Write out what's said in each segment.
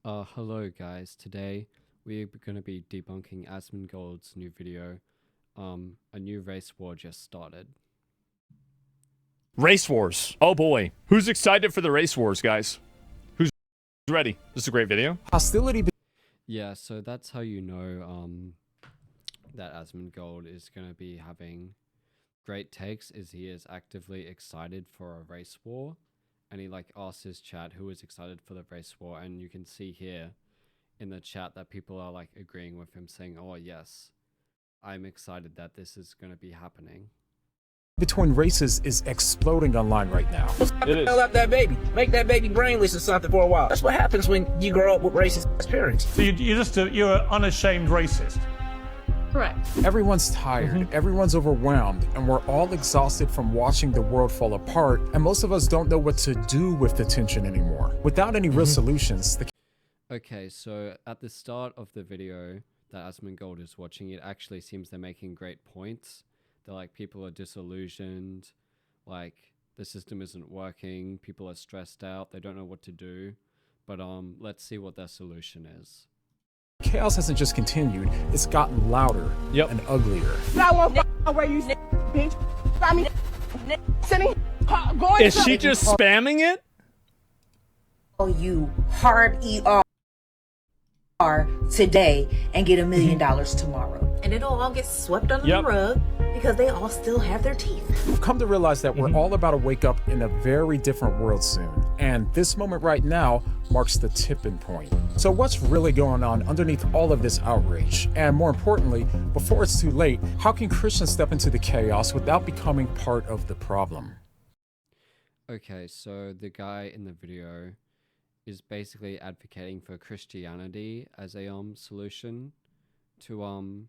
Hello guys. Today we're going to be debunking Asmongold's new video. A new race war just started. Race Wars. Oh boy. Who's excited for the Race Wars, guys? Who's ready? This is a great video. Hostility. Yeah, so that's how you know that Asmongold is going to be having great takes, is he is actively excited for a race war, and he like asks his chat who is excited for the race war, and you can see here in the chat that people are like agreeing with him, saying, "Oh yes, I'm excited that this is going to be happening." Between races is exploding online right now. It is. Up that baby. Make that baby brainless or something for a while. That's what happens when you grow up with racist parents. So you're an unashamed racist. Correct. Everyone's tired, everyone's overwhelmed, and we're all exhausted from watching the world fall apart, and most of us don't know what to do with the tension anymore. Without any real solutions, Okay, so at the start of the video that Asmongold is watching, it actually seems they're making great points. They're like, people are disillusioned, like the system isn't working, people are stressed out, they don't know what to do. But let's see what their solution is. chaos hasn't just continued, it's gotten louder and uglier. Is she just spamming it? You hard ER today and get $1 million tomorrow. And it'll all get swept under the rug because they all still have their teeth. We've come to realize that we're all about to wake up in a very different world soon, and this moment right now marks the tipping point. So what's really going on underneath all of this outrage? And more importantly, before it's too late, how can Christians step into the chaos without becoming part of the problem? Okay, so the guy in the video is basically advocating for Christianity as a solution to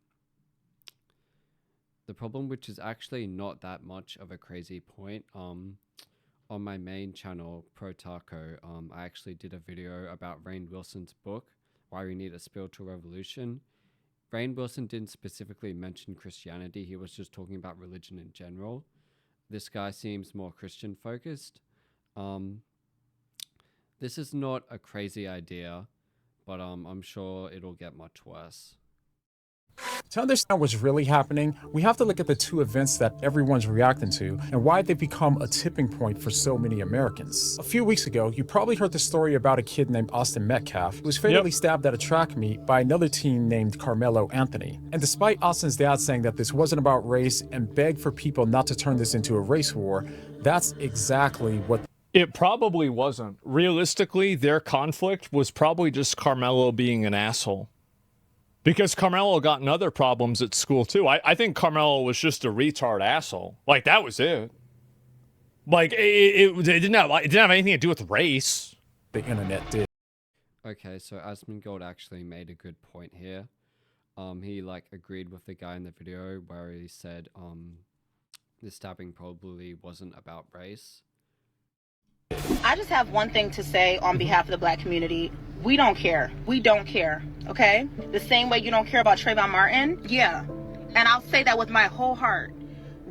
the problem, which is actually not that much of a crazy point. On my main channel, Pro Taco, I actually did a video about Rainn Wilson's book, Why We Need a Spiritual Revolution. Rainn Wilson didn't specifically mention Christianity, he was just talking about religion in general. This guy seems more Christian focused. This is not a crazy idea, but I'm sure it'll get much worse. To understand what's really happening, we have to look at the two events that everyone's reacting to and why they've become a tipping point for so many Americans. A few weeks ago, you probably heard the story about a kid named Austin Metcalf who was fatally stabbed at a track meet by another teen named Carmelo Anthony. And despite Austin's dad saying that this wasn't about race and begged for people not to turn this into a race war, that's exactly what It probably wasn't. Realistically, their conflict was probably just Carmelo being an asshole. Because Carmelo got in other problems at school too. I think Carmelo was just a retard asshole. Like, that was it. Like, it didn't have anything to do with race. the internet did. Okay, so Asmongold actually made a good point here. He like agreed with the guy in the video where he said the stabbing probably wasn't about race. I just have one thing to say on behalf of the black community. We don't care. We don't care, okay? The same way you don't care about Trayvon Martin, yeah. And I'll say that with my whole heart.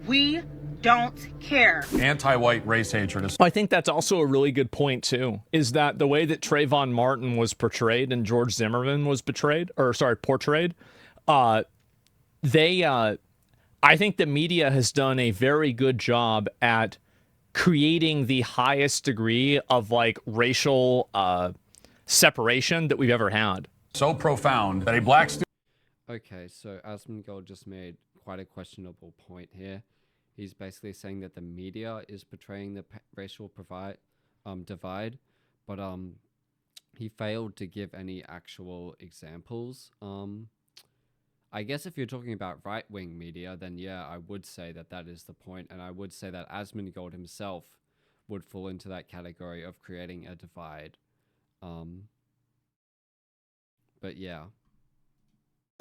We don't care. Anti-white race hatred is... I think that's also a really good point too, is that the way that Trayvon Martin was portrayed and George Zimmerman was portrayed, I think the media has done a very good job at creating the highest degree of like racial separation that we've ever had. so profound that a black student... Okay, so Asmongold just made quite a questionable point here. He's basically saying that the media is portraying the racial divide, but he failed to give any actual examples. I guess if you're talking about right-wing media, then yeah, I would say that that is the point, and I would say that Asmongold himself would fall into that category of creating a divide. But yeah.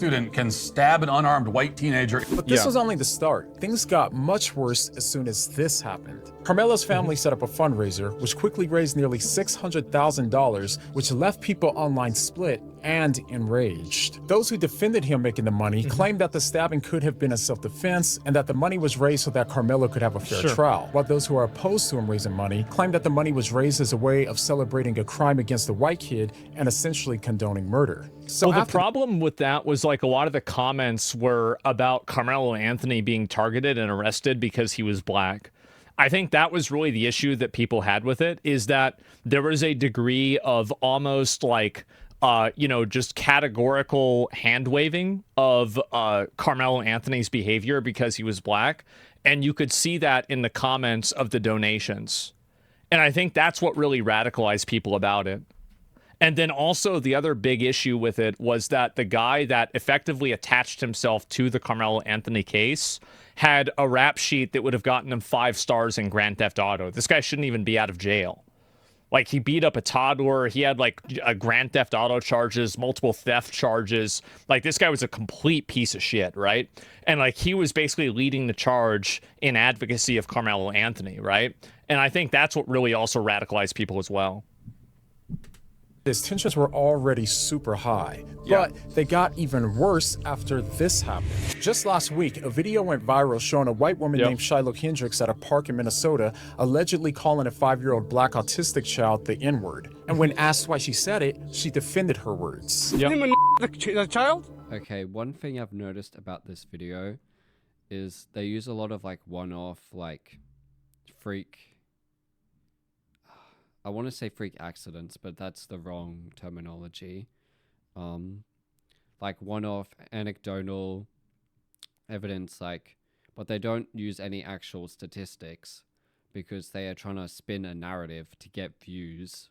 student can stab an unarmed white teenager. But this was only the start. Things got much worse as soon as this happened. Carmelo's family set up a fundraiser, which quickly raised nearly $600,000, which left people online split and enraged. Those who defended him making the money claimed that the stabbing could have been a self-defense and that the money was raised so that Carmelo could have a fair trial, while those who are opposed to him raising money claimed that the money was raised as a way of celebrating a crime against the white kid and essentially condoning murder. So well, the problem with that was like a lot of the comments were about Carmelo Anthony being targeted and arrested because he was black. I think that was really the issue that people had with it, is that there was a degree of almost like, just categorical hand waving of Carmelo Anthony's behavior because he was black. And you could see that in the comments of the donations. And I think that's what really radicalized people about it. And then also the other big issue with it was that the guy that effectively attached himself to the Carmelo Anthony case had a rap sheet that would have gotten him 5 stars in Grand Theft Auto. This guy shouldn't even be out of jail. Like, he beat up a toddler. He had like a Grand Theft Auto charges, multiple theft charges. Like, this guy was a complete piece of shit, right? And like, he was basically leading the charge in advocacy of Carmelo Anthony, right? And I think that's what really also radicalized people as well. His tensions were already super high, but they got even worse after this happened. Just last week, a video went viral showing a white woman named Shiloh Kendricks at a park in Minnesota allegedly calling a 5-year-old black autistic child the N-word. And when asked why she said it, she defended her words. The child? Okay, one thing I've noticed about this video is they use a lot of like one-off, like freak... I want to say freak accidents, but that's the wrong terminology. Like one-off anecdotal evidence, but they don't use any actual statistics because they are trying to spin a narrative to get views.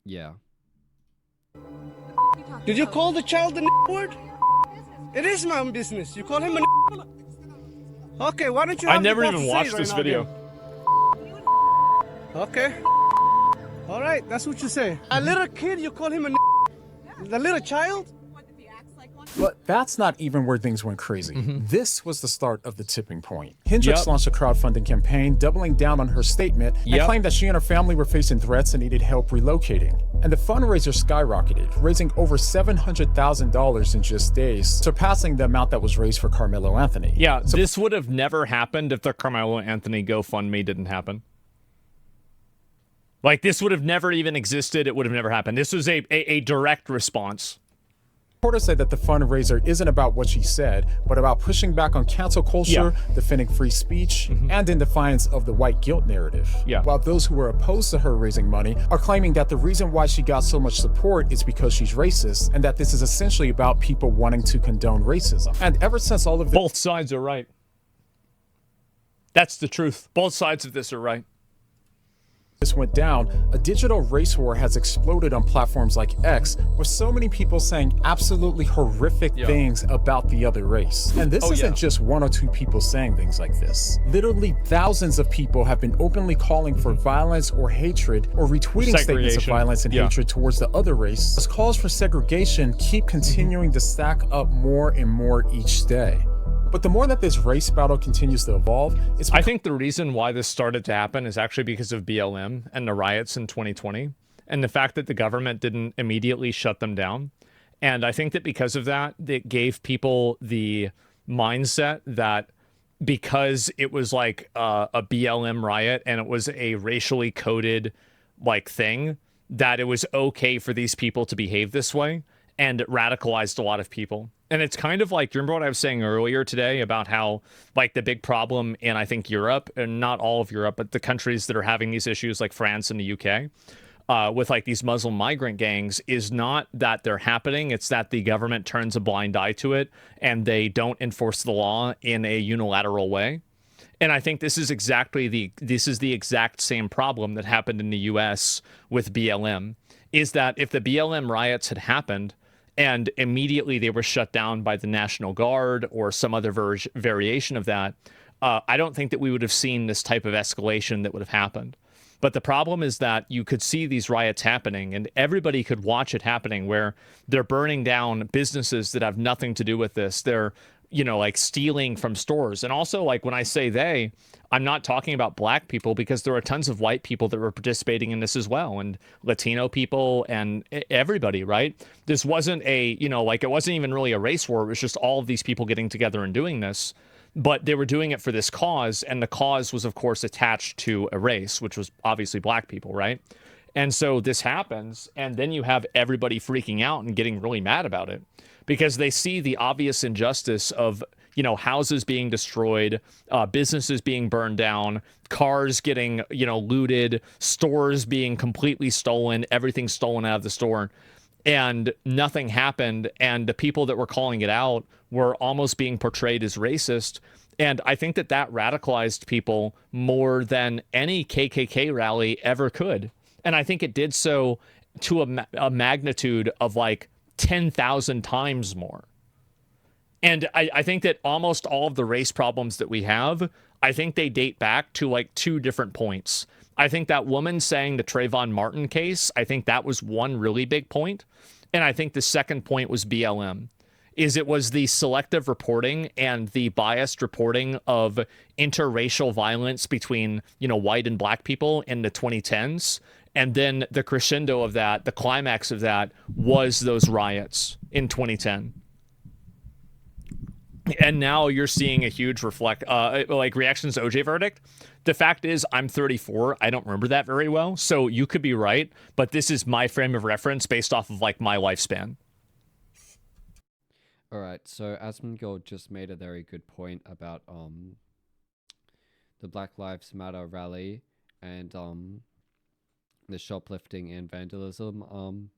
Yeah. Did you call the child the word? It is my own business. You call him a Okay, why don't you have I never even watched this video. Okay. All right, that's what you say. A little kid, you call him a the little child? But that's not even where things went crazy. This was the start of the tipping point. Hendricks launched a crowdfunding campaign, doubling down on her statement, and claimed that she and her family were facing threats and needed help relocating. And the fundraiser skyrocketed, raising over $700,000 in just days, surpassing the amount that was raised for Carmelo Anthony. Yeah, so this would have never happened if the Carmelo Anthony GoFundMe didn't happen. Like, this would have never even existed. It would have never happened. This was a direct response. Reporters say that the fundraiser isn't about what she said, but about pushing back on cancel culture, defending free speech, and in defiance of the white guilt narrative. While those who were opposed to her raising money are claiming that the reason why she got so much support is because she's racist, and that this is essentially about people wanting to condone racism. And ever since all of this— Both sides are right. That's the truth. Both sides of this are right. This went down, a digital race war has exploded on platforms like X, with so many people saying absolutely horrific things about the other race. And this isn't just 1 or 2 people saying things like this. Literally thousands of people have been openly calling for violence or hatred, or retweeting statements of violence and hatred towards the other race, as calls for segregation keep continuing to stack up more and more each day. But the more that this race battle continues to evolve, I think the reason why this started to happen is actually because of BLM and the riots in 2020, and the fact that the government didn't immediately shut them down. And I think that because of that, it gave people the mindset that because it was like a BLM riot and it was a racially coded thing, that it was okay for these people to behave this way, and it radicalized a lot of people. And it's kind of like, do you remember what I was saying earlier today about how, the big problem in, I think, Europe, and not all of Europe, but the countries that are having these issues like France and the UK, with these Muslim migrant gangs, is not that they're happening. It's that the government turns a blind eye to it and they don't enforce the law in a unilateral way. And I think this is the exact same problem that happened in the US with BLM, is that if the BLM riots had happened, and immediately they were shut down by the National Guard or some other variation of that, I don't think that we would have seen this type of escalation that would have happened. But the problem is that you could see these riots happening and everybody could watch it happening, where they're burning down businesses that have nothing to do with this. They're, like stealing from stores. And also, like, when I say they, I'm not talking about black people, because there are tons of white people that were participating in this as well, and Latino people and everybody, right? This wasn't a, it wasn't even really a race war. It was just all of these people getting together and doing this. But they were doing it for this cause, and the cause was, of course, attached to a race, which was obviously black people, right? And so this happens, and then you have everybody freaking out and getting really mad about it, because they see the obvious injustice of, houses being destroyed, businesses being burned down, cars getting, looted, stores being completely stolen, everything stolen out of the store. And nothing happened, and the people that were calling it out were almost being portrayed as racist. And I think that radicalized people more than any KKK rally ever could. And I think it did so to a magnitude of like 10,000 times more. And I think that almost all of the race problems that we have, I think they date back to like two different points. I think that woman saying the Trayvon Martin case, I think that was one really big point. And I think the second point was BLM. It was the selective reporting and the biased reporting of interracial violence between, white and black people in the 2010s. And then the crescendo of that, the climax of that, was those riots in 2010. And now you're seeing a huge reactions to OJ verdict. The fact is, I'm 34. I don't remember that very well. So you could be right, but this is my frame of reference based off of like my lifespan. All right. So Asmongold just made a very good point about the Black Lives Matter rally and the shoplifting and vandalism.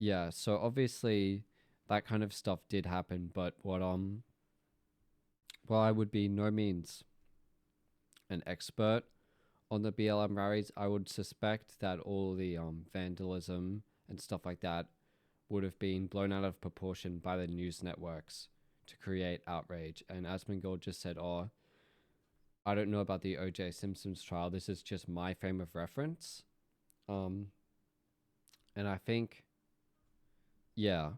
Yeah. So obviously that kind of stuff did happen, but while I would be no means an expert on the BLM rallies, I would suspect that all the vandalism and stuff like that would have been blown out of proportion by the news networks to create outrage. And Asmongold just said, I don't know about the O.J. Simpson's trial. This is just my frame of reference. And I think, yeah,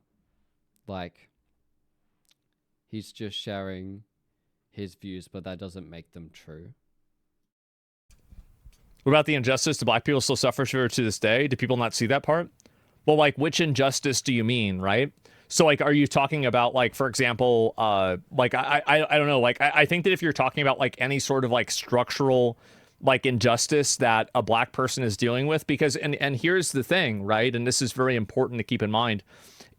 like, he's just sharing his views, but that doesn't make them true. What about the injustice? Do black people still suffer to this day? Do people not see that part? Well, like, which injustice do you mean, right? So, like, are you talking about, like, for example, I don't know, like, I think that if you're talking about, like, any sort of, like, structural, like, injustice that a black person is dealing with, because, and here's the thing, right, and this is very important to keep in mind,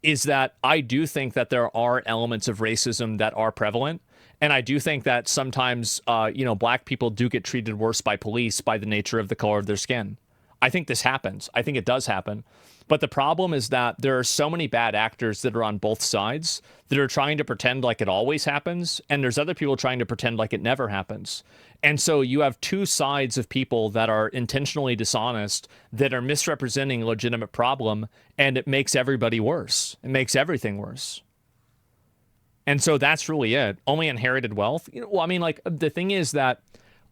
is that I do think that there are elements of racism that are prevalent. And I do think that sometimes, black people do get treated worse by police by the nature of the color of their skin. I think this happens. I think it does happen. But the problem is that there are so many bad actors that are on both sides that are trying to pretend like it always happens. And there's other people trying to pretend like it never happens. And so you have two sides of people that are intentionally dishonest, that are misrepresenting a legitimate problem, and it makes everybody worse. It makes everything worse. And so that's really it. Only inherited wealth. Well, I mean, like, the thing is that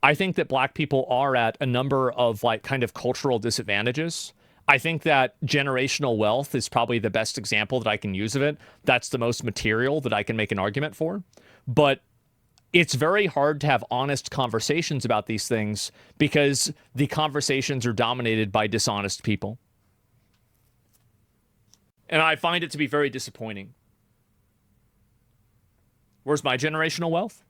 I think that black people are at a number of, like, kind of cultural disadvantages. I think that generational wealth is probably the best example that I can use of it. That's the most material that I can make an argument for. But it's very hard to have honest conversations about these things because the conversations are dominated by dishonest people. And I find it to be very disappointing. Where's my generational wealth?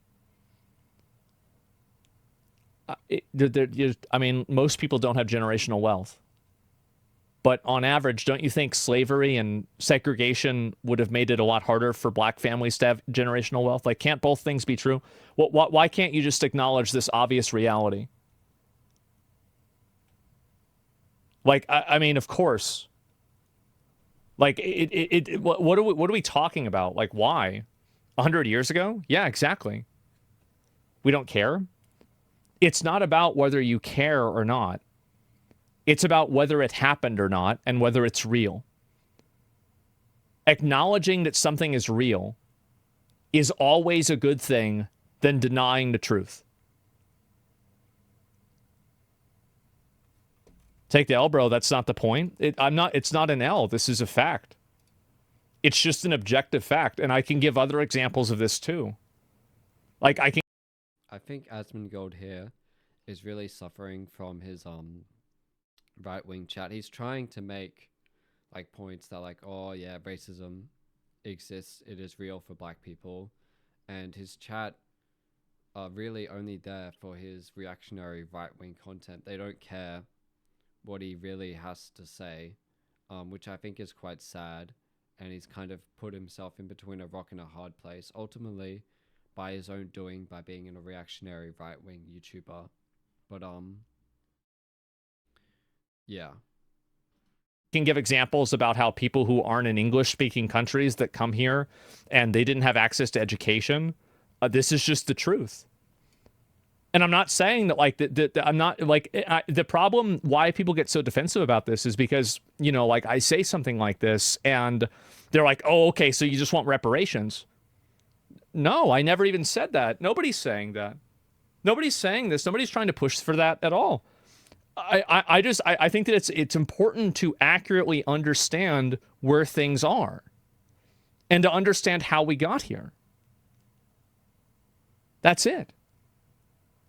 I mean, most people don't have generational wealth. But on average, don't you think slavery and segregation would have made it a lot harder for black families to have generational wealth? Like, can't both things be true? Why can't you just acknowledge this obvious reality? Like, I mean, of course. Like, what are we talking about? Like, why? 100 years ago? Yeah, exactly. We don't care. It's not about whether you care or not. It's about whether it happened or not and whether it's real. Acknowledging that something is real is always a good thing than denying the truth. Take the L, bro. That's not the point. It's not an L. This is a fact. It's just an objective fact. And I can give other examples of this too. Like I think Asmongold here is really suffering from his right-wing chat. He's trying to make like points that like, oh yeah, racism exists. It is real for black people. And his chat are really only there for his reactionary right-wing content. They don't care what he really has to say, which I think is quite sad. And he's kind of put himself in between a rock and a hard place, ultimately by his own doing, by being a reactionary right-wing YouTuber. But yeah. Can give examples about how people who aren't in English-speaking countries that come here and they didn't have access to education, this is just the truth. And I'm not saying that like I'm not like the problem why people get so defensive about this is because, you know, like I say something like this and they're like, oh, okay, so you just want reparations. No, I never even said that. Nobody's saying that. Nobody's saying this. Nobody's trying to push for that at all. I think that it's important to accurately understand where things are and to understand how we got here. That's it.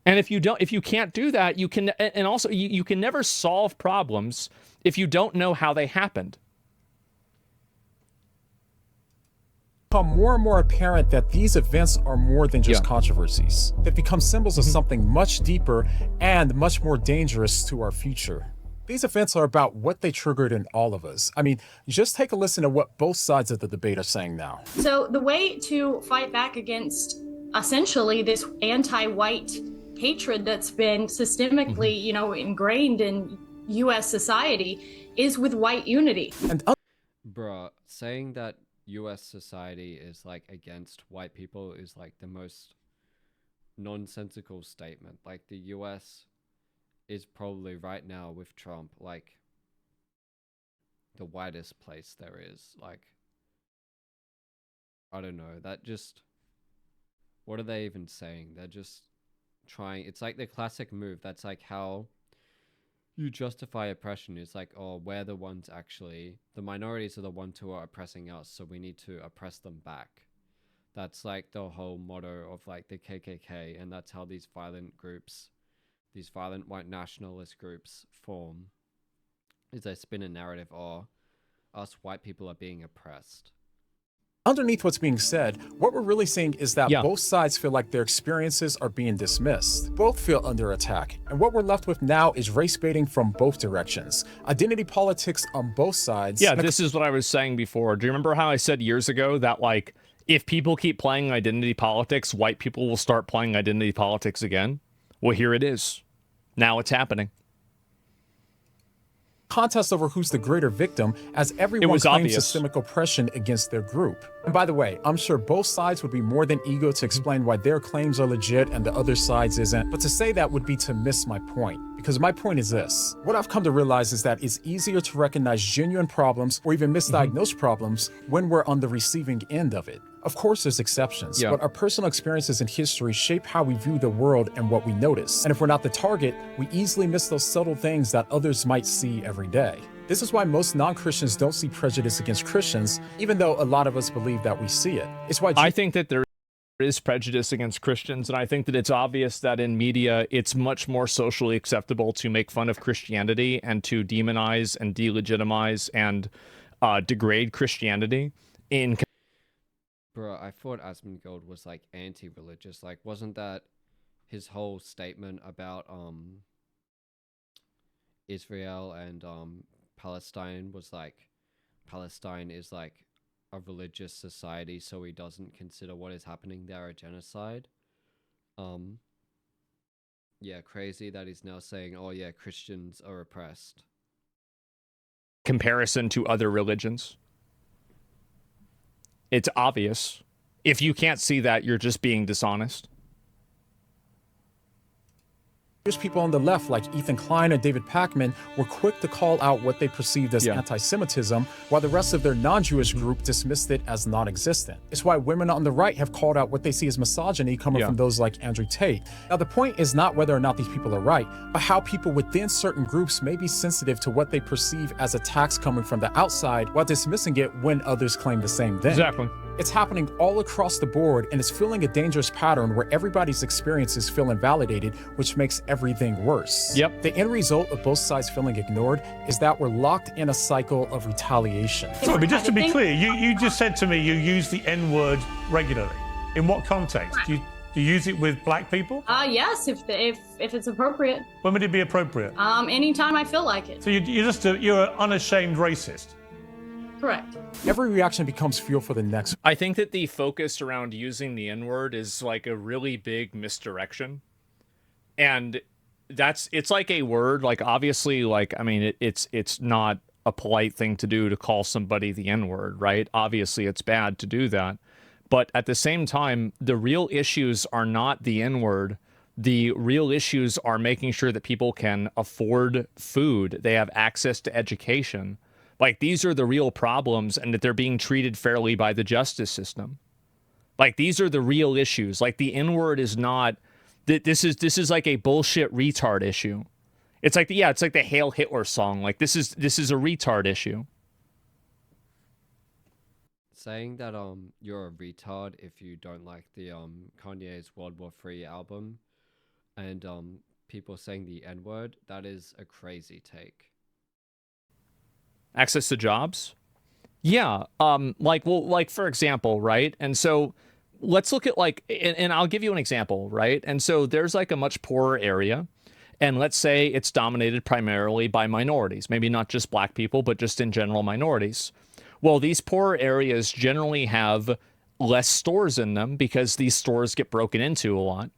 And if you can't do that, you can, and also you can never solve problems if you don't know how they happened. Become more and more apparent that these events are more than just controversies. They become symbols of something much deeper and much more dangerous to our future. These events are about what they triggered in all of us. I mean, just take a listen to what both sides of the debate are saying now. So the way to fight back against essentially this anti-white hatred that's been systemically, you know, ingrained in U.S. society is with white unity. And bruh, saying that U.S. society is like against white people is like the most nonsensical statement. Like the U.S. is probably right now with Trump like the whitest place there is. Like, I don't know, that just, what are they even saying? They're just trying, it's like the classic move. That's like how you justify oppression. It's like, oh, we're the ones actually, the minorities are the ones who are oppressing us, so we need to oppress them back. That's like the whole motto of like the KKK, and that's how these violent groups, these violent white nationalist groups form, is they spin a narrative, oh, us white people are being oppressed. Underneath what's being said, what we're really seeing is that both sides feel like their experiences are being dismissed. Both feel under attack. And what we're left with now is race baiting from both directions. Identity politics on both sides. Yeah, this is what I was saying before. Do you remember how I said years ago that, like, if people keep playing identity politics, white people will start playing identity politics again? Well, here it is. Now it's happening. Contest over who's the greater victim as everyone claims obvious. systemic oppression against their group. And by the way, I'm sure both sides would be more than eager to explain why their claims are legit and the other side's isn't, but to say that would be to miss my point. Because my point is this. What I've come to realize is that it's easier to recognize genuine problems or even misdiagnosed problems when we're on the receiving end of it. Of course, there's exceptions, but our personal experiences and history shape how we view the world and what we notice. And if we're not the target, we easily miss those subtle things that others might see every day. This is why most non-Christians don't see prejudice against Christians, even though a lot of us believe that we see it. It's why I think that there is prejudice against Christians, and I think that it's obvious that in media, it's much more socially acceptable to make fun of Christianity and to demonize and delegitimize and degrade Christianity in. Bro, I thought Asmongold was like anti-religious. Like, wasn't that his whole statement about Israel and Palestine was like, Palestine is like a religious society, so he doesn't consider what is happening there a genocide? Yeah, crazy that he's now saying, oh yeah, Christians are oppressed. Comparison to other religions. It's obvious. If you can't see that, you're just being dishonest. Jewish people on the left, like Ethan Klein and David Pakman, were quick to call out what they perceived as anti-Semitism, while the rest of their non-Jewish group dismissed it as non-existent. It's why women on the right have called out what they see as misogyny coming from those like Andrew Tate. Now, the point is not whether or not these people are right, but how people within certain groups may be sensitive to what they perceive as attacks coming from the outside while dismissing it when others claim the same thing. Exactly. It's happening all across the board, and it's fueling a dangerous pattern where everybody's experiences feel invalidated, which makes everything worse. Yep. The end result of both sides feeling ignored is that we're locked in a cycle of retaliation. Sorry, but just to be clear, you just said to me you use the N-word regularly. In what context? Do you use it with black people? Yes, if it's appropriate. When would it be appropriate? Anytime I feel like it. So you're an unashamed racist. Correct. Every reaction becomes fuel for the next. I think that the focus around using the N-word is like a really big misdirection. And it's like a word, like obviously, like, I mean, it's not a polite thing to do to call somebody the N-word, right? Obviously, it's bad to do that. But at the same time, the real issues are not the N-word. The real issues are making sure that people can afford food, they have access to education. Like, these are the real problems, and that they're being treated fairly by the justice system. Like, these are the real issues. Like, the N-word is not... This is like a bullshit retard issue. It's like it's like the Hail Hitler song. Like, this is a retard issue. Saying that you're a retard if you don't like the Kanye's World War III album, and people saying the N-word, that is a crazy take. Access to jobs? Yeah. Like for example, right? And so let's look at like, and I'll give you an example, right? And so there's like a much poorer area, and let's say it's dominated primarily by minorities, maybe not just black people, but just in general minorities. Well, these poorer areas generally have less stores in them because these stores get broken into a lot.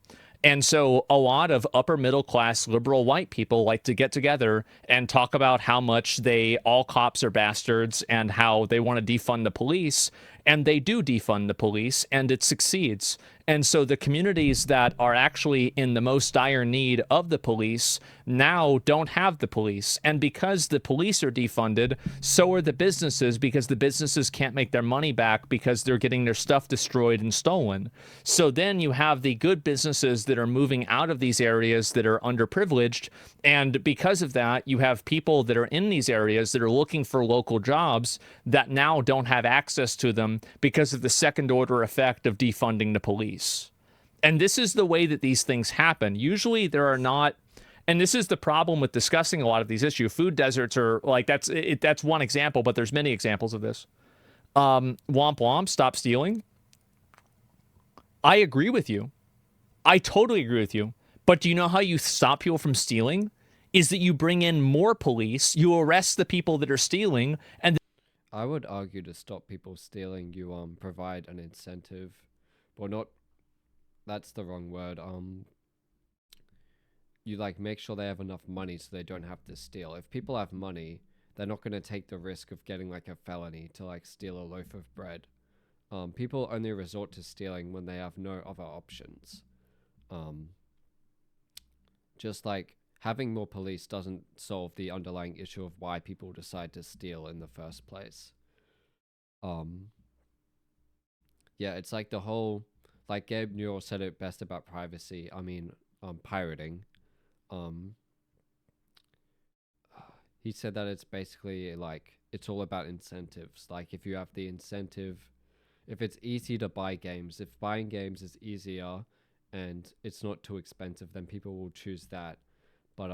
And so a lot of upper middle class liberal white people like to get together and talk about how much all cops are bastards and how they want to defund the police. And they do defund the police, and it succeeds. And so the communities that are actually in the most dire need of the police now don't have the police. And because the police are defunded, so are the businesses, because the businesses can't make their money back because they're getting their stuff destroyed and stolen. So then you have the good businesses that are moving out of these areas that are underprivileged. And because of that, you have people that are in these areas that are looking for local jobs that now don't have access to them because of the second order effect of defunding the police. And this is the way that these things happen. Usually there are not, and this is the problem with discussing a lot of these issues. Food deserts are like, that's one example, but there's many examples of this. Womp womp, stop stealing. I agree with you. I totally agree with you. But do you know how you stop people from stealing? Is that you bring in more police, you arrest the people that are stealing, and I would argue to stop people stealing, you provide an incentive. Well, not, that's the wrong word. You like make sure they have enough money so they don't have to steal. If people have money, they're not going to take the risk of getting like a felony to like steal a loaf of bread. People only resort to stealing when they have no other options. Just like having more police doesn't solve the underlying issue of why people decide to steal in the first place. Yeah, it's like the whole, like Gabe Newell said it best about privacy. I mean, pirating. He said that it's basically like, it's all about incentives. Like if you have the incentive, if it's easy to buy games, if buying games is easier and it's not too expensive, then people will choose that. But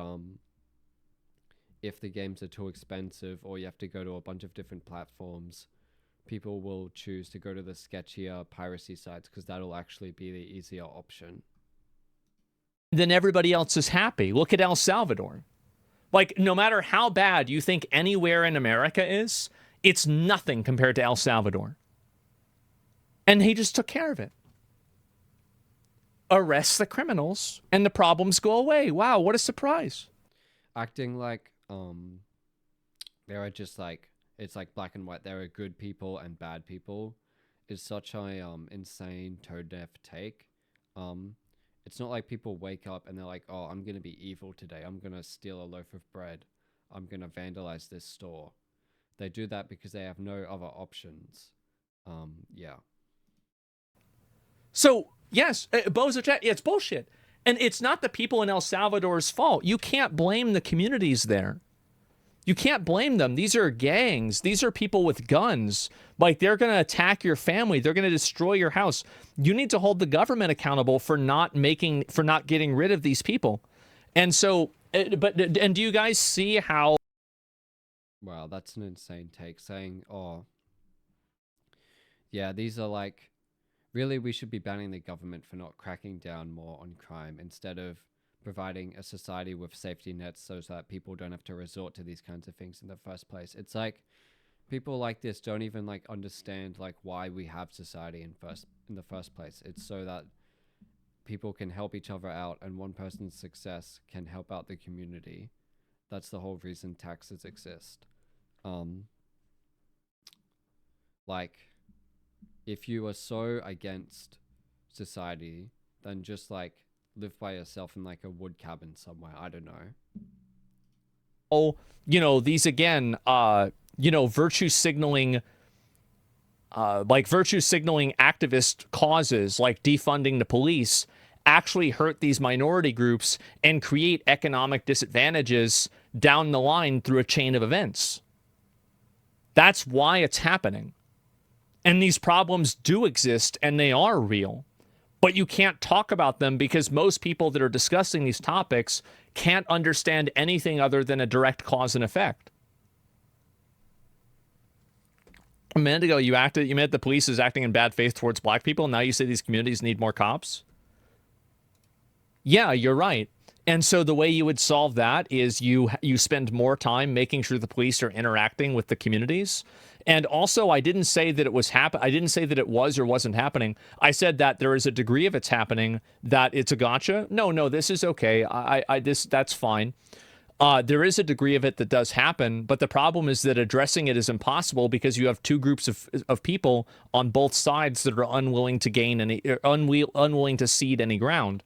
if the games are too expensive or you have to go to a bunch of different platforms, people will choose to go to the sketchier piracy sites because that'll actually be the easier option. Then everybody else is happy. Look at El Salvador. Like, no matter how bad you think anywhere in America is, it's nothing compared to El Salvador. And he just took care of it. Arrest the criminals and the problems go away. Wow, what a surprise. Acting like there are just like, it's like black and white, there are good people and bad people is such a insane tone deaf take. It's not like people wake up and they're like, oh, I'm going to be evil today. I'm going to steal a loaf of bread. I'm going to vandalize this store. They do that because they have no other options. Yeah. So, yes, Bozo Chat, it's bullshit. And it's not the people in El Salvador's fault. You can't blame the communities there. You can't blame them. These are gangs. These are people with guns. Like, they're going to attack your family. They're going to destroy your house. You need to hold the government accountable for not getting rid of these people. And so, and do you guys see how... Wow, that's an insane take, saying, oh, yeah, these are like, really, we should be banning the government for not cracking down more on crime instead of providing a society with safety nets so that people don't have to resort to these kinds of things in the first place. It's like people like this don't even like understand like why we have society in the first place. It's so that people can help each other out and one person's success can help out the community. That's the whole reason taxes exist. Like, if you are so against society, then just like live by yourself in like a wood cabin somewhere. I don't know. Oh, these again, virtue signaling, activist causes like defunding the police actually hurt these minority groups and create economic disadvantages down the line through a chain of events. That's why it's happening. And these problems do exist and they are real. But you can't talk about them because most people that are discussing these topics can't understand anything other than a direct cause and effect. A minute ago, you meant the police is acting in bad faith towards black people. Now you say these communities need more cops? Yeah, you're right. And so the way you would solve that is you spend more time making sure the police are interacting with the communities. And also, I didn't say that it was I didn't say that it was or wasn't happening. I said that there is a degree of it's happening, that it's a gotcha. No, this is okay. That's fine. There is a degree of it that does happen, but the problem is that addressing it is impossible because you have two groups of people on both sides that are unwilling to unwilling to cede any ground.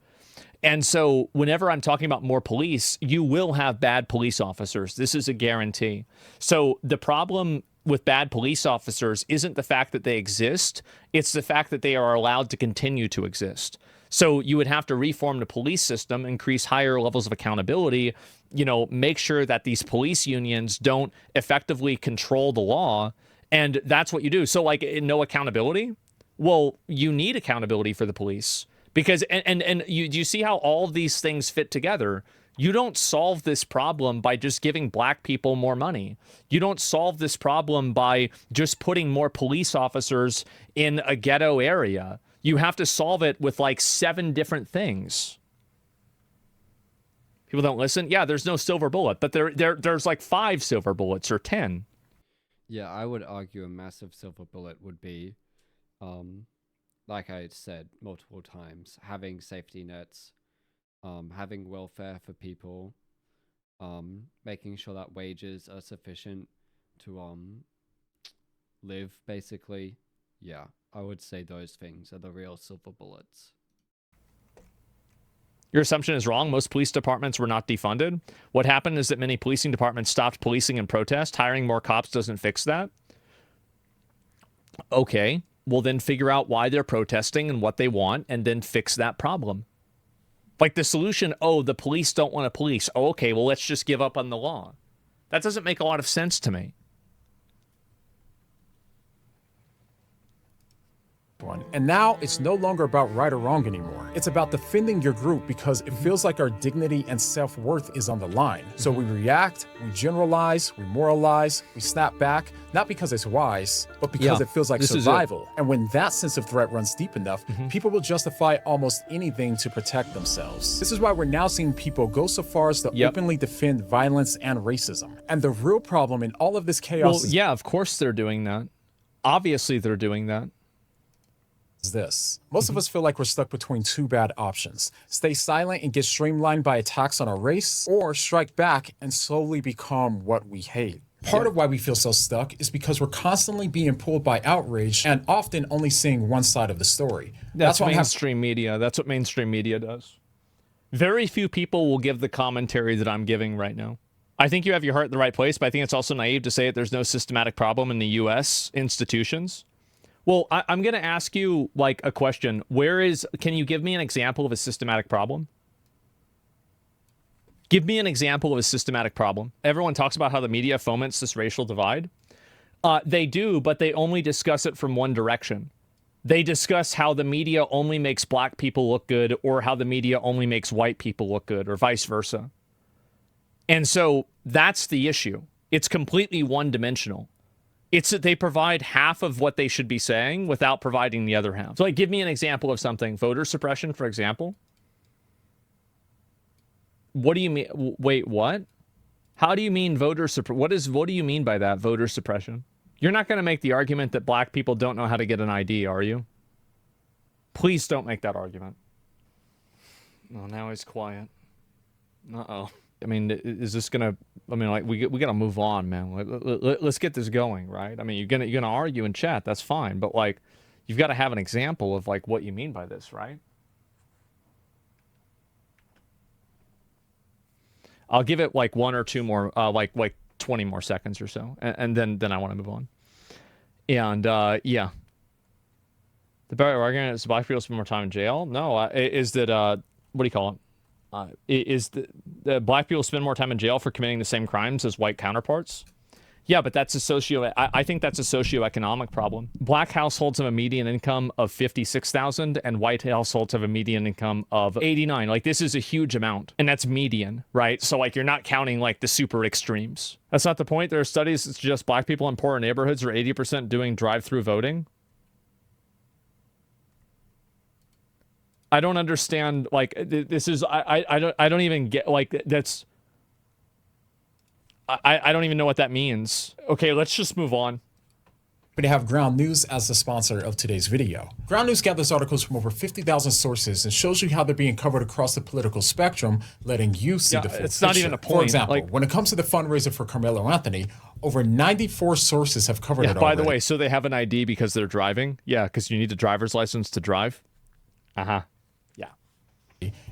And so whenever I'm talking about more police, you will have bad police officers. This is a guarantee. So the problem with bad police officers isn't the fact that they exist. It's the fact that they are allowed to continue to exist. So you would have to reform the police system, increase higher levels of accountability, make sure that these police unions don't effectively control the law. And that's what you do. So like no accountability? Well, you need accountability for the police. Because, and you see how all of these things fit together. You don't solve this problem by just giving black people more money. You don't solve this problem by just putting more police officers in a ghetto area. You have to solve it with like 7 different things. People don't listen? Yeah, there's no silver bullet, but there's like 5 silver bullets or 10. Yeah, I would argue a massive silver bullet would be, like I said multiple times, having safety nets, having welfare for people, making sure that wages are sufficient to live, basically. Yeah, I would say those things are the real silver bullets. Your assumption is wrong. Most police departments were not defunded. What happened is that many policing departments stopped policing in protest. Hiring more cops doesn't fix that. Okay. Well, then figure out why they're protesting and what they want, and then fix that problem. Like the solution, the police don't want to police. Oh, okay, well, let's just give up on the law. That doesn't make a lot of sense to me. And now it's no longer about right or wrong anymore. It's about defending your group because it feels like our dignity and self-worth is on the line. So we react, we generalize, we moralize, we snap back, not because it's wise, but because it feels like survival. And when that sense of threat runs deep enough, people will justify almost anything to protect themselves. This is why we're now seeing people go so far as to openly defend violence and racism. And the real problem in all of this chaos is... yeah, of course they're doing that. Obviously they're doing that. This. Most of us feel like we're stuck between 2 bad options. Stay silent and get streamlined by attacks on our race, or strike back and slowly become what we hate. Part of why we feel so stuck is because we're constantly being pulled by outrage and often only seeing one side of the story. That's mainstream media. That's what mainstream media does. Very few people will give the commentary that I'm giving right now. I think you have your heart in the right place, but I think it's also naive to say that there's no systematic problem in the U.S. institutions. Well, I'm going to ask you, like, a question. Can you give me an example of a systematic problem? Give me an example of a systematic problem. Everyone talks about how the media foments this racial divide. They do, but they only discuss it from one direction. They discuss how the media only makes black people look good, or how the media only makes white people look good, or vice versa. And so that's the issue. It's completely one-dimensional. It's that they provide half of what they should be saying without providing the other half. So, like, give me an example of something. Voter suppression, for example. What do you mean? Wait, what? How do you mean voter suppression? What do you mean by that, voter suppression? You're not going to make the argument that black people don't know how to get an ID, are you? Please don't make that argument. Oh, now he's quiet. Uh-oh. I mean, is this gonna? I mean, like, we gotta move on, man. Let's get this going, right? I mean, you're gonna argue in chat, that's fine, but, like, you've got to have an example of, like, what you mean by this, right? I'll give it like 1 or 2 more, like 20 more seconds or so, and then I want to move on. And yeah, the better argument is black people spend more time in jail. No, is that what do you call it? Is the black people spend more time in jail for committing the same crimes as white counterparts? Yeah, but that's I think that's a socioeconomic problem. Black households have a median income of $56,000 and white households have a median income of $89,000. Like, this is a huge amount, and that's median, right? So, like, you're not counting, like, the super extremes. That's not the point. There are studies that suggest black people in poorer neighborhoods are 80% doing drive-through voting. I don't understand, like, this is, I don't even get, like, that's, I don't even know what that means. Okay, let's just move on. We have Ground News as the sponsor of today's video. Ground News gathers articles from over 50,000 sources and shows you how they're being covered across the political spectrum, letting you see the full it's picture. not even a point. For example, when it comes to the fundraiser for Carmelo Anthony, over 94 sources have covered it already. By the way, so they have an ID because they're driving? Yeah, because you need a driver's license to drive? Uh-huh.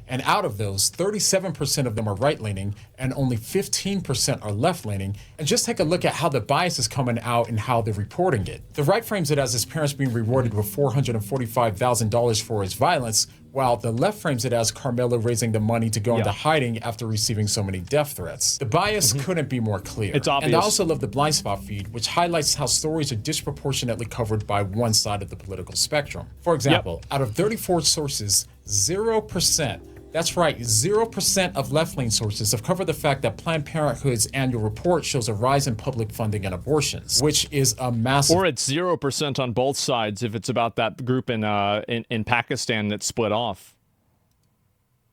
And out of those, 37% of them are right-leaning and only 15% are left-leaning. And just take a look at how the bias is coming out and how they're reporting it. The right frames it as his parents being rewarded with $445,000 for his violence, while the left frames it as Carmelo raising the money to go into hiding after receiving so many death threats. The bias couldn't be more clear. It's obvious. And I also love the blind spot feed, which highlights how stories are disproportionately covered by one side of the political spectrum. For example, out of 34 sources, 0%, that's right, 0% of left-leaning sources have covered the fact that Planned Parenthood's annual report shows a rise in public funding and abortions, which is a massive... Or it's 0% on both sides if it's about that group in Pakistan that split off.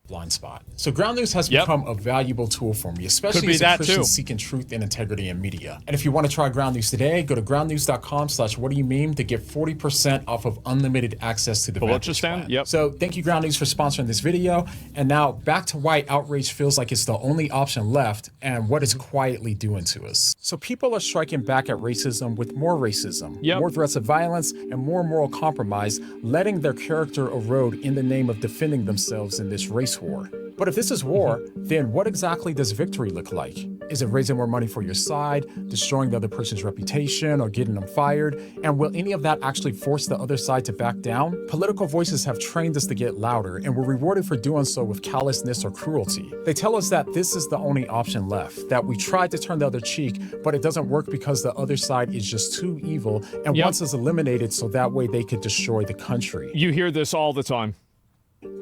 Blind spot. So Ground News has become a valuable tool for me, especially as a Christian seeking truth and integrity in media. And if you want to try Ground News today, go to groundnews.com/whatdoyoumeme to get 40% off of unlimited access to the Vantage plan. So thank you, Ground News, for sponsoring this video. And now back to why outrage feels like it's the only option left and what it's quietly doing to us. So people are striking back at racism with more racism, more threats of violence, and more moral compromise, letting their character erode in the name of defending themselves in this race war. But if this is war, then what exactly does victory look like? Is it raising more money for your side, destroying the other person's reputation, or getting them fired? And will any of that actually force the other side to back down? Political voices have trained us to get louder, and we're rewarded for doing so with callousness or cruelty. They tell us that this is the only option left, that we tried to turn the other cheek, but it doesn't work because the other side is just too evil and wants us eliminated so that way they could destroy the country. You hear this all the time.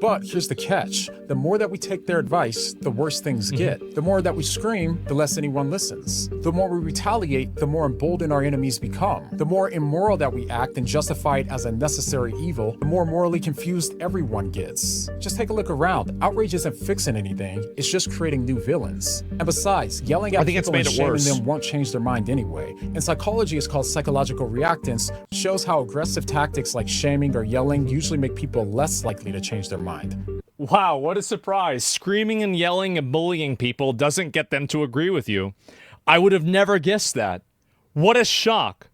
But here's the catch. The more that we take their advice, the worse things get. The more that we scream, the less anyone listens. The more we retaliate, the more emboldened our enemies become. The more immoral that we act and justify it as a necessary evil, the more morally confused everyone gets. Just take a look around. Outrage isn't fixing anything. It's just creating new villains. And besides, yelling at people and shaming them won't change their mind anyway. In psychology, it's called psychological reactance. It shows how aggressive tactics like shaming or yelling usually make people less likely to change their mind. Wow, what a surprise. Screaming and yelling and bullying people doesn't get them to agree with you. I would have never guessed that. What a shock.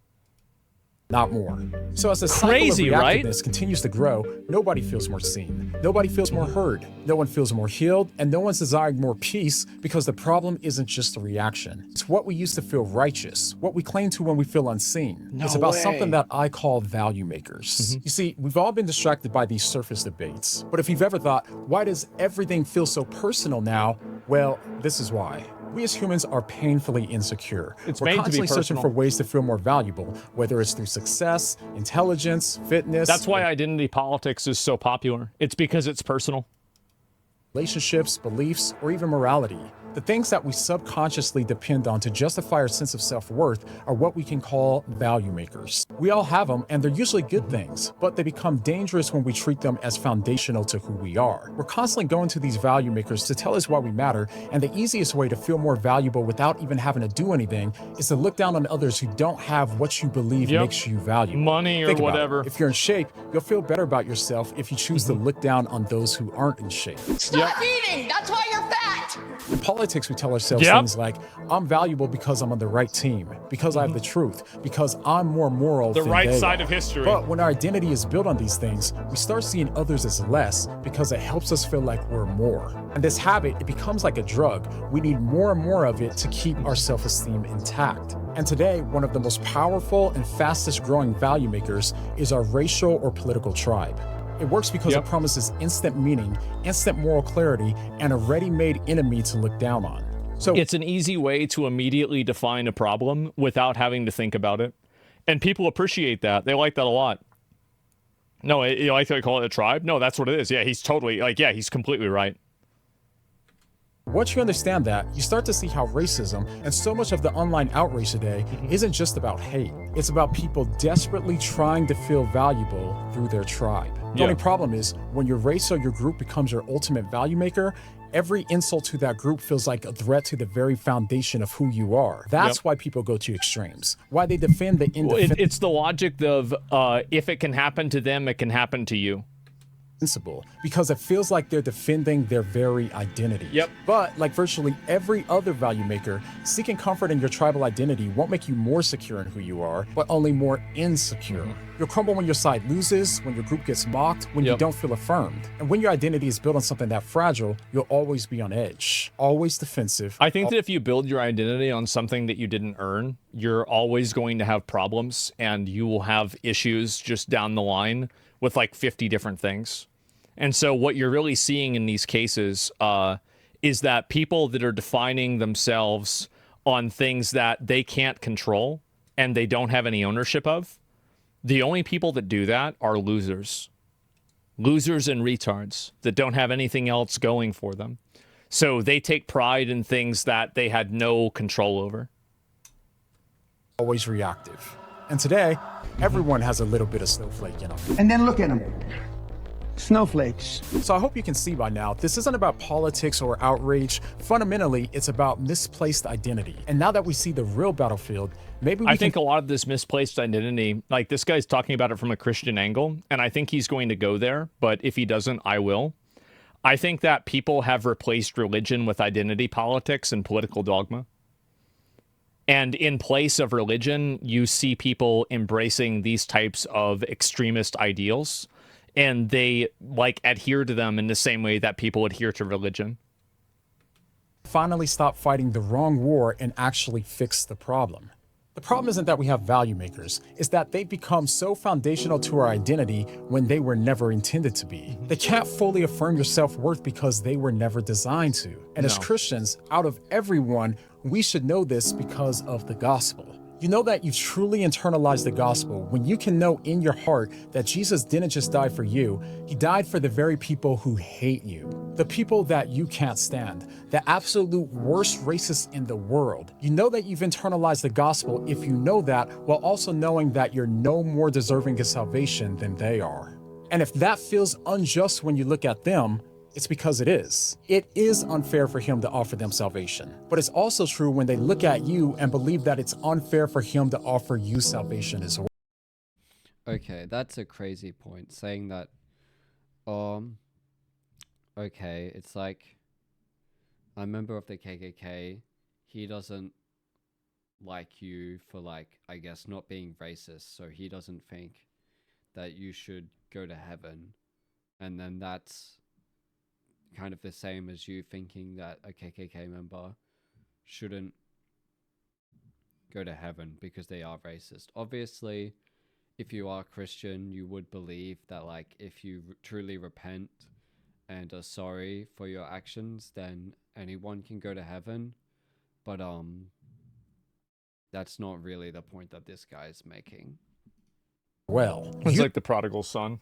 Not more. So as the cycle Crazy, of right? reactiveness continues to grow, nobody feels more seen. Nobody feels more heard. No one feels more healed, and no one's desiring more peace because the problem isn't just a reaction. It's what we used to feel righteous, what we cling to when we feel unseen. No it's about way. something that I call value makers. You see, we've all been distracted by these surface debates. But if you've ever thought, why does everything feel so personal now? Well, this is why. We as humans are painfully insecure. It's We're made to be constantly searching personal. for ways to feel more valuable, whether it's through success, intelligence, fitness. That's why identity politics is so popular. It's because it's personal. Relationships, beliefs, or even morality. The things that we subconsciously depend on to justify our sense of self-worth are what we can call value makers. We all have them, and they're usually good things, but they become dangerous when we treat them as foundational to who we are. We're constantly going to these value makers to tell us why we matter, and the easiest way to feel more valuable without even having to do anything is to look down on others who don't have what you believe makes you valuable. Money or Think about it. whatever. If you're in shape, you'll feel better about yourself if you choose to look down on those who aren't in shape. Stop eating! That's why you're fat! In politics, we tell ourselves Yep. things like, I'm valuable because I'm on the right team, because I have the truth, because I'm more moral The than right they side are. of history. But when our identity is built on these things, we start seeing others as less because it helps us feel like we're more. And this habit, it becomes like a drug. We need more and more of it to keep our self-esteem intact. And today, one of the most powerful and fastest growing value makers is our racial or political tribe. It works because it promises instant meaning, instant moral clarity, and a ready-made enemy to look down on. So it's an easy way to immediately define a problem without having to think about it. And people appreciate that. They like that a lot. No, you like to call it a tribe? No, that's what it is. Yeah, he's totally, he's completely right. once you understand that, you start to see how racism and so much of the online outrage today isn't just about hate. It's about people desperately trying to feel valuable through their tribe. The only problem is when your race or your group becomes your ultimate value maker, every insult to that group feels like a threat to the very foundation of who you are. That's why people go to extremes. Why they defend the indefensible. It's the logic of if it can happen to them, it can happen to you. Because it feels like they're defending their very identity. But like virtually every other value maker, seeking comfort in your tribal identity won't make you more secure in who you are, but only more insecure. You'll crumble when your side loses, when your group gets mocked, when you don't feel affirmed. And when your identity is built on something that fragile, you'll always be on edge, always defensive. I think that if you build your identity on something that you didn't earn, you're always going to have problems and you will have issues just down the line with like 50 different things. And so what you're really seeing in these cases is that people that are defining themselves on things that they can't control and they don't have any ownership of, the only people that do that are losers. Losers and retards that don't have anything else going for them. So they take pride in things that they had no control over. Always reactive. And today, everyone has a little bit of snowflake in them. And then look at them. Snowflakes. So I hope you can see by now, this isn't about politics or outrage. Fundamentally, it's about misplaced identity. And now that we see the real battlefield, maybe I think a lot of this misplaced identity, like this guy's talking about it from a Christian angle, and I think he's going to go there, but if he doesn't, I will. I think that people have replaced religion with identity politics and political dogma. And in place of religion, you see people embracing these types of extremist ideals, and they like adhere to them in the same way that people adhere to religion. Finally stop fighting the wrong war and actually fix the problem. The problem isn't that we have value makers, it's that they become so foundational to our identity when they were never intended to be. They can't fully affirm your self-worth because they were never designed to. And as Christians, out of everyone, we should know this because of the gospel. You know that you truly internalize the gospel when you can know in your heart that Jesus didn't just die for you, he died for the very people who hate you. The people that you can't stand, the absolute worst racists in the world. You know that you've internalized the gospel if you know that, while also knowing that you're no more deserving of salvation than they are. And if that feels unjust when you look at them, it's because it is. It is unfair for him to offer them salvation. But it's also true when they look at you and believe that it's unfair for him to offer you salvation as well. Okay, that's a crazy point. Saying that, okay, it's like, I'm a member of the KKK. He doesn't like you for, like, I guess not being racist, so he doesn't think that you should go to heaven. And then that's kind of the same as you thinking that a KKK member shouldn't go to heaven because they are racist. Obviously, if you are Christian, you would believe that, like, if you truly repent and are sorry for your actions, then anyone can go to heaven. But that's not really the point that this guy is making. Well, it's like the prodigal son.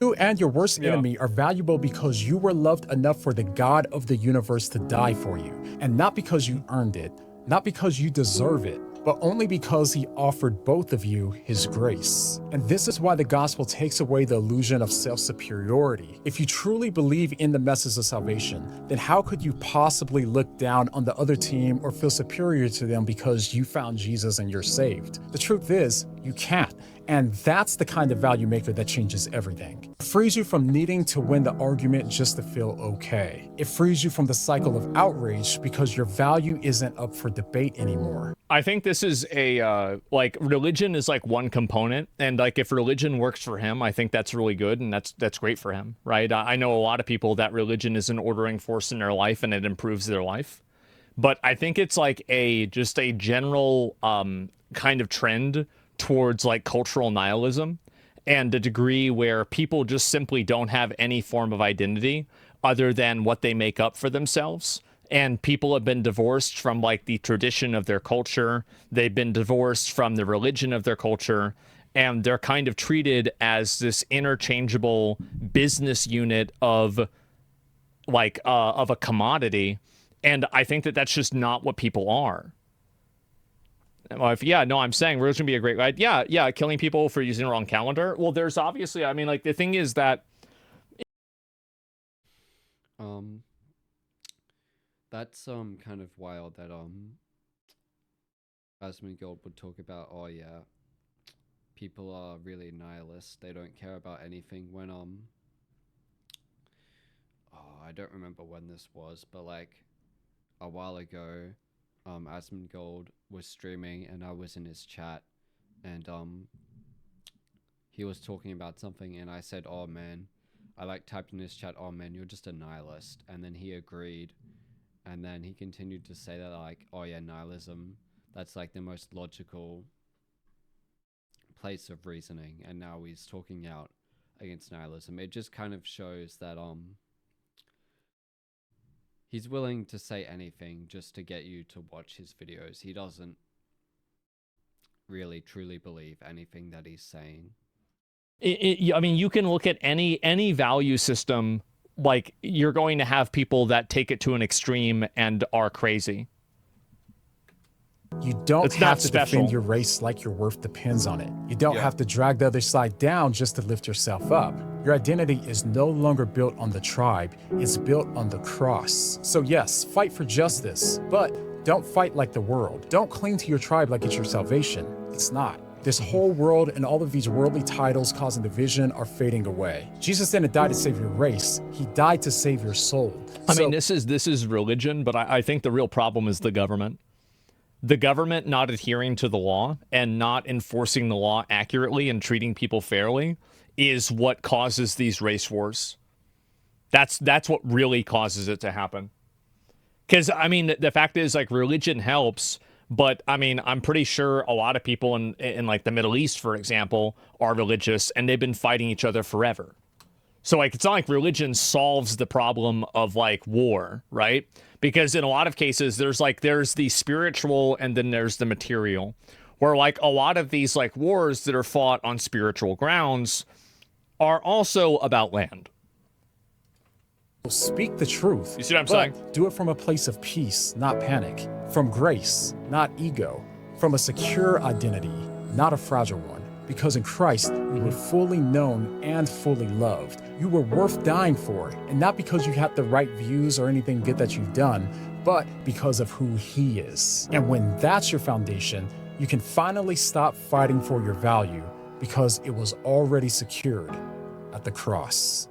You and your worst enemy are valuable because you were loved enough for the God of the universe to die for you, and not because you earned it, not because you deserve it, but only because he offered both of you his grace. And this is why the gospel takes away the illusion of self-superiority. If you truly believe in the message of salvation, then how could you possibly look down on the other team or feel superior to them because you found Jesus and you're saved? The truth is, you can't. And that's the kind of value maker that changes everything. It frees you from needing to win the argument just to feel okay. It frees you from the cycle of outrage because your value isn't up for debate anymore. I think this is a, like, religion is like one component. And like, if religion works for him, I think that's really good. And that's great for him, right? I know a lot of people that religion is an ordering force in their life and it improves their life. But I think it's like just a general kind of trend towards like cultural nihilism and a degree where people just simply don't have any form of identity other than what they make up for themselves. And people have been divorced from like the tradition of their culture. They've been divorced from the religion of their culture. And they're kind of treated as this interchangeable business unit of like of a commodity. And I think that that's just not what people are. I'm saying religion would be a great guide. Yeah, killing people for using the wrong calendar. Well, there's obviously, I mean, like, the thing is that... That's kind of wild that Asmongold would talk about, oh yeah, people are really nihilist. They don't care about anything when I don't remember when this was, but like a while ago, Asmongold was streaming and I was in his chat, and he was talking about something and I said, oh man, I like typed in his chat, oh man, you're just a nihilist. And then he agreed, and then he continued to say that, like, oh yeah, nihilism, that's like the most logical place of reasoning, and now he's talking out against nihilism. It just kind of shows that he's willing to say anything just to get you to watch his videos. He doesn't really truly believe anything that he's saying. I mean, you can look at any value system, like, you're going to have people that take it to an extreme and are crazy. You don't have to defend your race like your worth depends on it. You don't have to drag the other side down just to lift yourself up. Your identity is no longer built on the tribe, it's built on the cross. So yes, fight for justice, but don't fight like the world. Don't cling to your tribe like it's your salvation. It's not. This whole world and all of these worldly titles causing division are fading away. Jesus didn't die to save your race, he died to save your soul. I mean, this is religion, but I think the real problem is the government. The government not adhering to the law and not enforcing the law accurately and treating people fairly is what causes these race wars. That's what really causes it to happen. Because, I mean, the fact is, like, religion helps, but, I mean, I'm pretty sure a lot of people in like, the Middle East, for example, are religious, and they've been fighting each other forever. So, like, it's not like religion solves the problem of, like, war, right? Because in a lot of cases, there's the spiritual and then there's the material. Where, like, a lot of these, like, wars that are fought on spiritual grounds are also about land. Speak the truth. You see what I'm saying? Do it from a place of peace, not panic. From grace, not ego. From a secure identity, not a fragile one. Because in Christ, you were fully known and fully loved. You were worth dying for, and not because you had the right views or anything good that you've done, but because of who he is. And when that's your foundation, you can finally stop fighting for your value because it was already secured at the cross.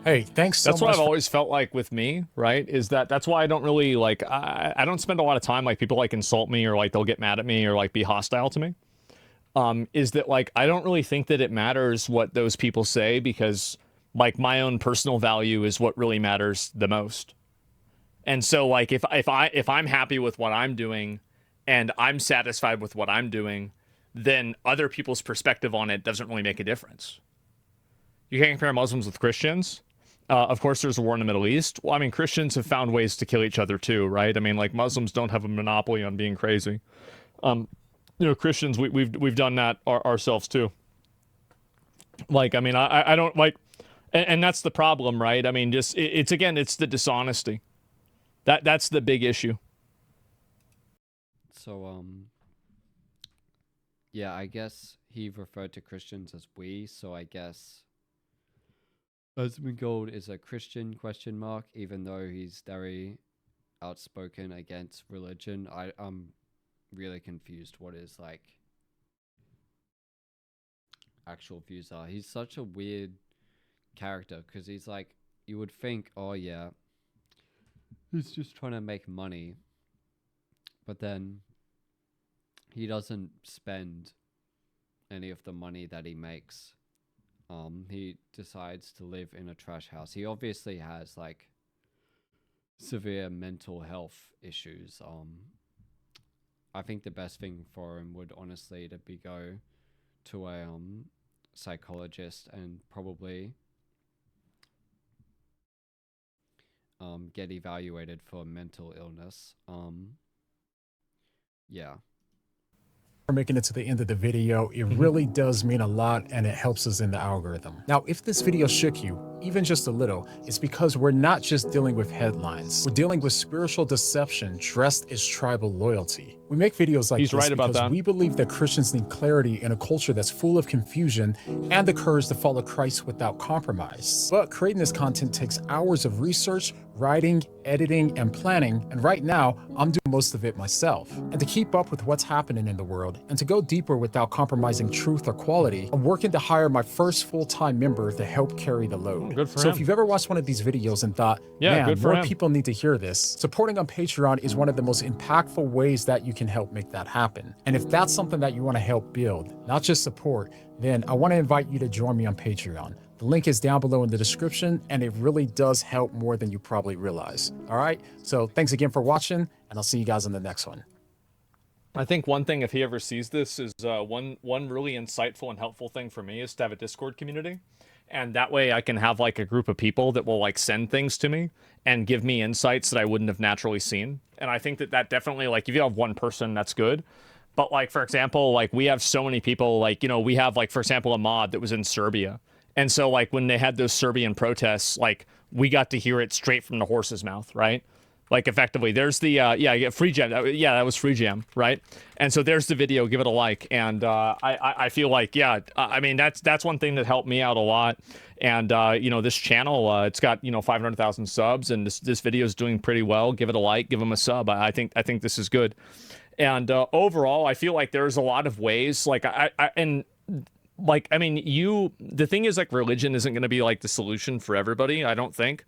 Hey, thanks so That's much. what I've always felt like with me, right? Is that's why I don't really like, I don't spend a lot of time, like people like insult me or like they'll get mad at me or like be hostile to me. Is that like, I don't really think that it matters what those people say, because like my own personal value is what really matters the most. And so like, if I'm happy with what I'm doing and I'm satisfied with what I'm doing, then other people's perspective on it doesn't really make a difference. You can't compare Muslims with Christians. Of course, there's a war in the Middle East. Well, I mean, Christians have found ways to kill each other too, right? I mean, like Muslims don't have a monopoly on being crazy. You know, Christians, we've done that ourselves too. Like, I mean, I don't like, and that's the problem, right? I mean, just it's again, it's the dishonesty. That's the big issue. So, yeah, I guess he referred to Christians as we, so I guess Asmongold is a Christian ? Even though he's very outspoken against religion. I'm really confused what his like actual views are. He's such a weird character because he's like, you would think, oh yeah, he's just trying to make money, but then he doesn't spend any of the money that he makes. He decides to live in a trash house. He obviously has like severe mental health issues. I think the best thing for him would honestly to be go to a psychologist and probably get evaluated for mental illness. Yeah. For making it to the end of the video. It really does mean a lot, and it helps us in the algorithm. Now, if this video shook you, even just a little, it's because we're not just dealing with headlines. We're dealing with spiritual deception dressed as tribal loyalty. We make videos like this because we believe that Christians need clarity in a culture that's full of confusion and the courage to follow Christ without compromise. But creating this content takes hours of research, writing, editing, and planning, and right now, I'm doing most of it myself. And to keep up with what's happening in the world, and to go deeper without compromising truth or quality, I'm working to hire my first full-time member to help carry the load. Good for so him. if you've ever watched one of these videos and thought, man, more people need to hear this, supporting on Patreon is one of the most impactful ways that you can help make that happen. And if that's something that you want to help build, not just support, then I want to invite you to join me on Patreon. The link is down below in the description, and it really does help more than you probably realize. All right, so thanks again for watching, and I'll see you guys in the next one. I think one thing, if he ever sees this, is one really insightful and helpful thing for me is to have a Discord community. And that way I can have like a group of people that will like send things to me and give me insights that I wouldn't have naturally seen. And I think that definitely, like, if you have one person, that's good. But like, for example, like we have so many people, like, you know, we have like, for example, a mod that was in Serbia. And so like when they had those Serbian protests, like we got to hear it straight from the horse's mouth, right? Like effectively, there's the Free Jam. That was Free Jam, right? And so there's the video. Give it a like. And I feel like, I mean that's one thing that helped me out a lot. And you know, this channel, it's got 500,000 subs, and this video is doing pretty well. Give it a like, give them a sub. I think this is good. And overall, I feel like there's a lot of ways. Like the thing is, like, religion isn't going to be like the solution for everybody, I don't think.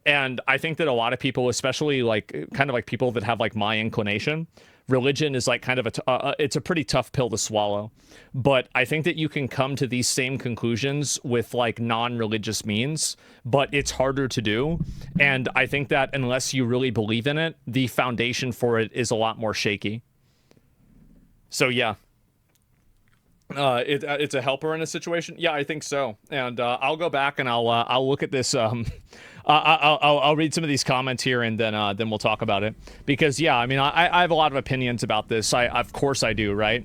And I think that a lot of people, especially like kind of like people that have like my inclination, religion is like kind of it's a pretty tough pill to swallow. But I think that you can come to these same conclusions with like non-religious means, but it's harder to do. And I think that unless you really believe in it, the foundation for it is a lot more shaky. So yeah. It's a helper in a situation. Yeah, I think so. And I'll go back and I'll look at this. I'll read some of these comments here, and then we'll talk about it. Because yeah, I mean, I have a lot of opinions about this. Of course I do, right?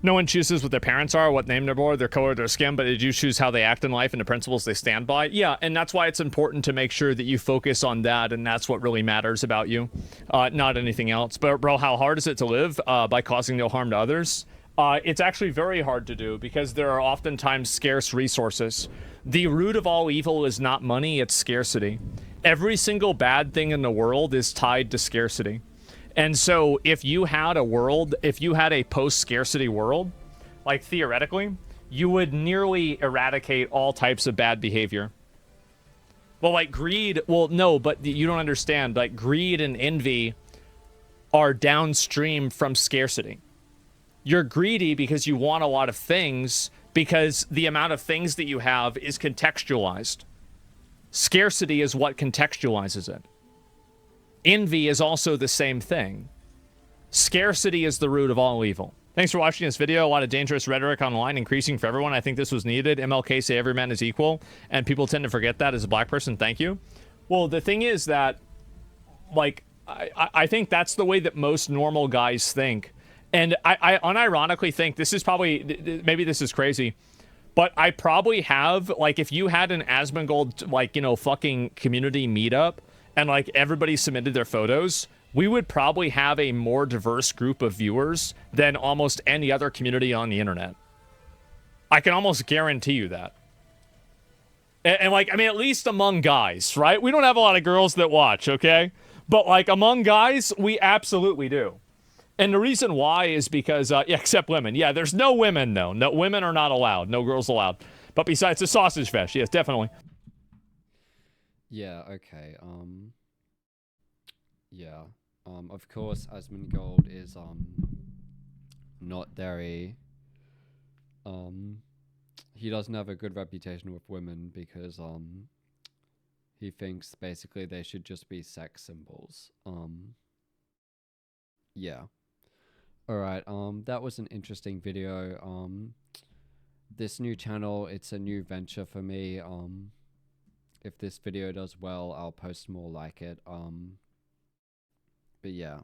No one chooses what their parents are, what name they're born, their color, their skin, but they do choose how they act in life and the principles they stand by. Yeah, and that's why it's important to make sure that you focus on that, and that's what really matters about you, not anything else. But bro, how hard is it to live by causing no harm to others? It's actually very hard to do because there are oftentimes scarce resources. The root of all evil is not money, it's scarcity. Every single bad thing in the world is tied to scarcity. And so if you had a post-scarcity world, like theoretically, you would nearly eradicate all types of bad behavior. Well, like greed, well, no, but you don't understand. Like greed and envy are downstream from scarcity. You're greedy because you want a lot of things, because the amount of things that you have is contextualized. Scarcity is what contextualizes it. Envy is also the same thing. Scarcity is the root of all evil. Thanks for watching this video. A lot of dangerous rhetoric online, increasing for everyone. I think this was needed. MLK say every man is equal, and people tend to forget that as a black person. Thank you. Well, the thing is that, like, I think that's the way that most normal guys think. And I unironically think this is probably, maybe this is crazy, but I probably have, like, if you had an Asmongold, like, you know, fucking community meetup, and, like, everybody submitted their photos, we would probably have a more diverse group of viewers than almost any other community on the internet. I can almost guarantee you that. And like, I mean, at least among guys, right? We don't have a lot of girls that watch, okay? But, like, among guys, we absolutely do. And the reason why is because, yeah, except women. Yeah, there's no women, though. No, women are not allowed. No girls allowed. But besides the sausage fest, yes, definitely. Yeah, okay, yeah. Of course, Asmongold is, not very, he doesn't have a good reputation with women because, he thinks basically they should just be sex symbols. Yeah. Alright, that was an interesting video. This new channel, it's a new venture for me. If this video does well, I'll post more like it. But yeah.